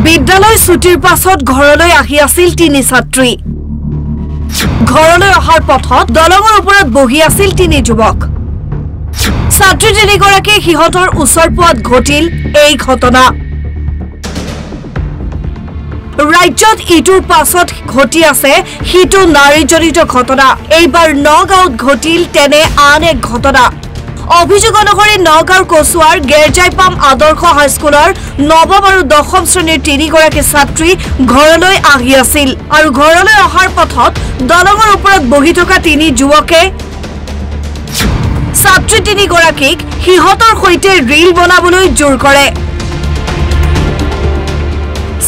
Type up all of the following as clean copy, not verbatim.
বিদ্যালয় ছুটিৰ পাছত ঘৰলৈ আহি আছিল তিনি ছাত্ৰী। ঘৰলৈ অহাৰ পথত দলঙৰ ওপৰত বহি আছিল তিনি যুৱক। ছাত্ৰী তিনিগৰাকী সিহঁতৰ ওচৰ পোৱাত ঘটিল এই ঘটনা। ৰাজ্যত ইটোৰ পাছত ঘটি আছে সিটো নাৰীজনিত ঘটনা। এইবাৰ নগাঁৱত ঘটিল তেনে আন এক ঘটনা। অভিযোগ অনুসৰি নগাঁৱৰ কচুৱাৰ গেৰজাইপাম আদৰ্শ হাইস্কুলৰ নৱম আৰু দশম শ্ৰেণীৰ তিনিগৰাকী ছাত্ৰী ঘৰলৈ আহি আছিল আৰু ঘৰলৈ অহাৰ পথত দলঙৰ ওপৰত বহি থকা তিনি যুৱকে ছাত্ৰী তিনিগৰাকীক সিহঁতৰ সৈতে ৰীল বনাবলৈ জোৰ কৰে।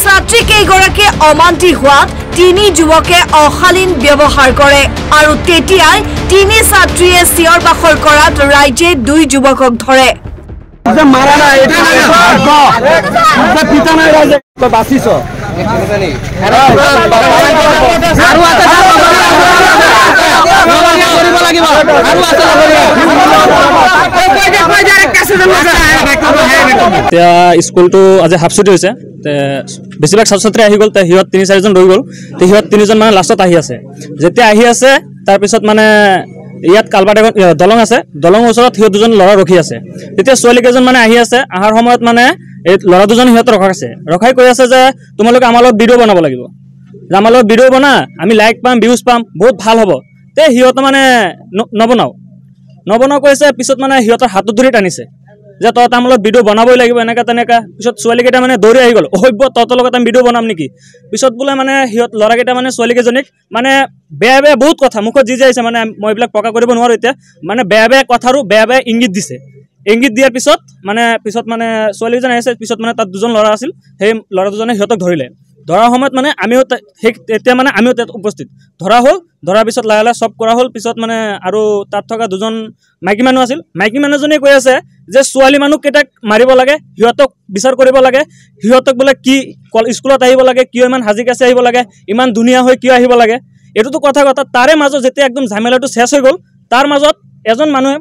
ছাত্ৰী কেইগৰাকীয়ে অমান্তি হোৱাত তিনি যুৱকে অশালীন ব্যৱহাৰ কৰে আৰু তেতিয়াই তিনি ছাত্ৰীয়ে চিঞৰ বাখৰ কৰাত ৰাইজে দুই যুৱকক ধৰে। স্কুলটো আজি হাফ ছুটি হৈছে, বেছিভাগ ছাত্ৰ ছাত্ৰী আহি গ'ল, সিহঁত তিনি চাৰিজন ৰৈ গ'ল। সিহঁত তিনিজন মানে লাষ্টত আহি আছে। যেতিয়া আহি আছে তাৰপিছত মানে ইয়াত কালভাৰ্ট এখন দলং আছে, দলঙৰ ওচৰত সিহঁত দুজন ল'ৰা ৰখি আছে। তেতিয়া ছোৱালী কেইজন মানে আহি আছে, অহাৰ সময়ত মানে এই ল'ৰা দুজন সিহঁত ৰখাই কৈ আছে যে তোমালোকে আমাৰ লগত ভিডিঅ' বনাব লাগিব, যে আমাৰ লগত ভিডিঅ' বনা, আমি লাইক পাম, ভিউজ পাম, বহুত ভাল হ'ব। তে সিহঁতে মানে নবনাও কৈছে। পিছত মানে সিহঁতৰ হাতত ধৰি টানিছে যে তই তাৰ লগত ভিডিঅ' বনাবই লাগিব, এনেকা তেনেকা। পিছত ছোৱালীকেইটা মানে দৌৰি আহি গ'ল, অসভ্য তহঁতৰ লগত আমি ভিডিঅ' বনাম নেকি। পিছত বোলে মানে সিহঁত ল'ৰাকেইটা মানে ছোৱালীকেইজনীক মানে বেয়া বেয়া বহুত কথা মুখত যি আহিছে, মানে মই এইবিলাক প্ৰকাশ কৰিব নোৱাৰো এতিয়া, মানে বেয়া বেয়া কথাৰো বেয়া বেয়া ইংগিত দিছে। ইংগিত দিয়াৰ পিছত মানে ছোৱালীজন আহিছে। পিছত মানে তাত দুজন ল'ৰা আছিল, সেই ল'ৰা দুজনে সিহঁতক ধৰিলে। ধৰাৰ সময়ত মানে আমিও তাত উপস্থিত ধৰা হ'ল। ধৰাৰ পিছত লাহে লাহে চব কৰা হ'ল। পিছত মানে আৰু তাত থকা দুজন মাইকী মানুহ আছিল। মাইকী মানুহজনে কৈ আছে যে ছোৱালী মানুহকেইটাক মাৰিব লাগে, সিহঁতক বিচাৰ কৰিব লাগে, সিহঁতক বোলে কি স্কুলত আহিব লাগে, কিয় ইমান সাজি কাচি আহিব লাগে, ইমান ধুনীয়া হৈ কিয় আহিব লাগে। এইটোতো কথা। তাৰে মাজত যেতিয়া একদম ঝামেলাটো শেষ হৈ গ'ল, তাৰ মাজত এজন মানুহে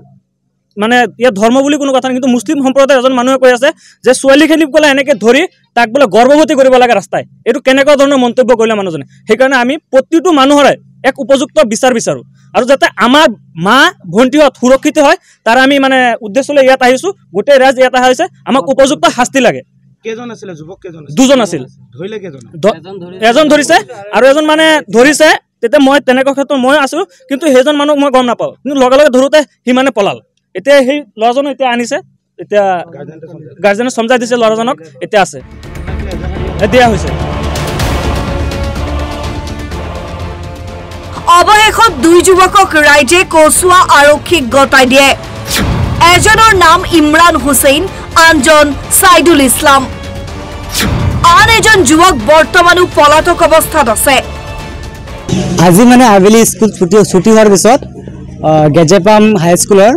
মানে ইয়াত ধৰ্ম বুলি কোনো কথা নাই, কিন্তু মুছলিম সম্প্ৰদায়ৰ এজন মানুহে কৈ আছে যে ছোৱালীখিনিক বোলে এনেকৈ ধৰি তাক বোলে গৰ্ভৱতী কৰিব লাগে ৰাস্তায়। এইটো কেনেকুৱা ধৰণৰ মন্তব্য কৰিলে মানুহজনে। সেইকাৰণে আমি প্ৰতিটো মানুহৰে এক উপযুক্ত বিচাৰ বিচাৰোঁ, আৰু যাতে আমাৰ মা ভণ্টিহঁত সুৰক্ষিত হয় তাৰ আমি মানে উদ্দেশ্যলৈ ইয়াত আহিছোঁ। গোটেই ৰাইজ ইয়াত অহা হৈছে, আমাক উপযুক্ত শাস্তি লাগে। দুজন আছিল, এজন ধৰিছে আৰু এজন মানে ধৰিছে। তেতিয়া মই তেনেকুৱা ক্ষেত্ৰত মই আছোঁ, কিন্তু সেইজন মানুহক মই গম নাপাওঁ, কিন্তু লগে লগে ধৰোঁতে সি মানে পলাল। এতিয়া সেই ল'ৰাজনক এতিয়া আনিছে, এতিয়া গাৰ্জেনে সমজাই দিছে ল'ৰাজনক, এতিয়া আছে দিয়া হৈছে। অৱশেষত দুই যুৱকক ৰাইজে কচুৱা আৰক্ষীক গতাই দিয়ে। এজনৰ নাম ইমৰান হুছেইন, আনজন ছাইদুল ইছলাম। আন এজন যুৱক বৰ্তমানো পলাতক অৱস্থাত আছে। আজি মানে আবেলি স্কুল ছুটি হোৱাৰ পিছত গেজেপাম হাইস্কুলৰ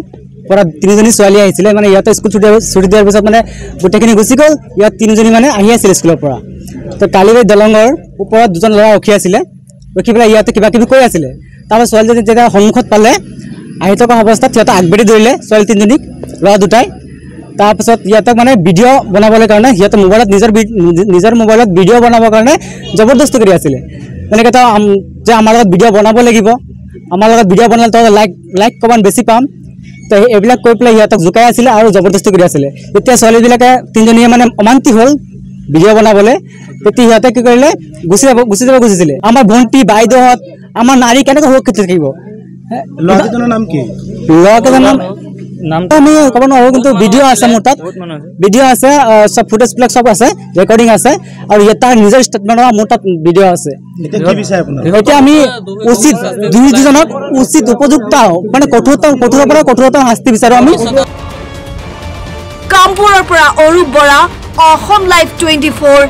পৰা তিনিজনী ছোৱালী আহিছিলে। মানে ইয়াতে স্কুল ছুটি দিয়াৰ পিছত মানে গোটেইখিনি গুচি গ'ল। ইয়াত তিনিজনী মানে আহি আছিল স্কুলৰ পৰা। তো কালিবাৰী দলঙৰ ওপৰত দুজন ল'ৰা ৰখি আছিলে, ৰখি পেলাই ইয়াতে কিবা কিবি কৈ আছিলে। তাৰপাছত ছোৱালীজনী যেতিয়া সন্মুখত পালে, আহি থকা অৱস্থাত সিহঁতক আগবাঢ়ি ধৰিলে ছোৱালী তিনিজনীক, ল'ৰা দুটাই। তাৰপিছত সিহঁতক মানে ভিডিঅ' বনাবলৈ কাৰণে সিহঁতৰ মোবাইলত নিজৰ মোবাইলত ভিডিঅ' বনাবৰ কাৰণে জবৰদস্তি কৰি আছিলে। তেনেকৈ তো যে আমাৰ লগত ভিডিঅ' বনাব লাগিব, আমাৰ লগত ভিডিঅ' বনালে তো লাইক কমেণ্ট বেছি পাম। তো এইবিলাক কৈ পেলাই সিহঁতক জোকাই আছিলে আৰু জবৰদস্তি কৰি আছিলে। তেতিয়া ছোৱালীবিলাকে তিনিজনীয়ে মানে অমান্তি হ'ল ভিডিঅ' বনাবলৈ। তেতিয়া সিহঁতে কি কৰিলে, গুচি যাব খুজিছিলে। আমাৰ ভণ্টি বাইদেউহঁত, আমাৰ নাৰী কেনেকৈ সুৰক্ষিত থাকিব? ল'ৰাকেইজনৰ নাম কি? ল'ৰাকেইজনৰ নাম আমি ক'ব নোৱাৰোঁ, কিন্তু ভিডিঅ' আছে মোৰ তাত, ভিডিঅ' আছে, চব ফুটেজবিলাক চব আছে, ৰেকৰ্ডিং আছে, আৰু তাৰ নিজৰ ষ্টেটমেণ্ট মোৰ তাত ভিডিঅ' আছে। এতিয়া আমি উচিত দুজনক উচিত উপযুক্ত মানে কঠোৰতম শাস্তি বিচাৰোঁ আমি। কামপুৰৰ পৰা অৰূপ বৰা, অসম লাইভ 24।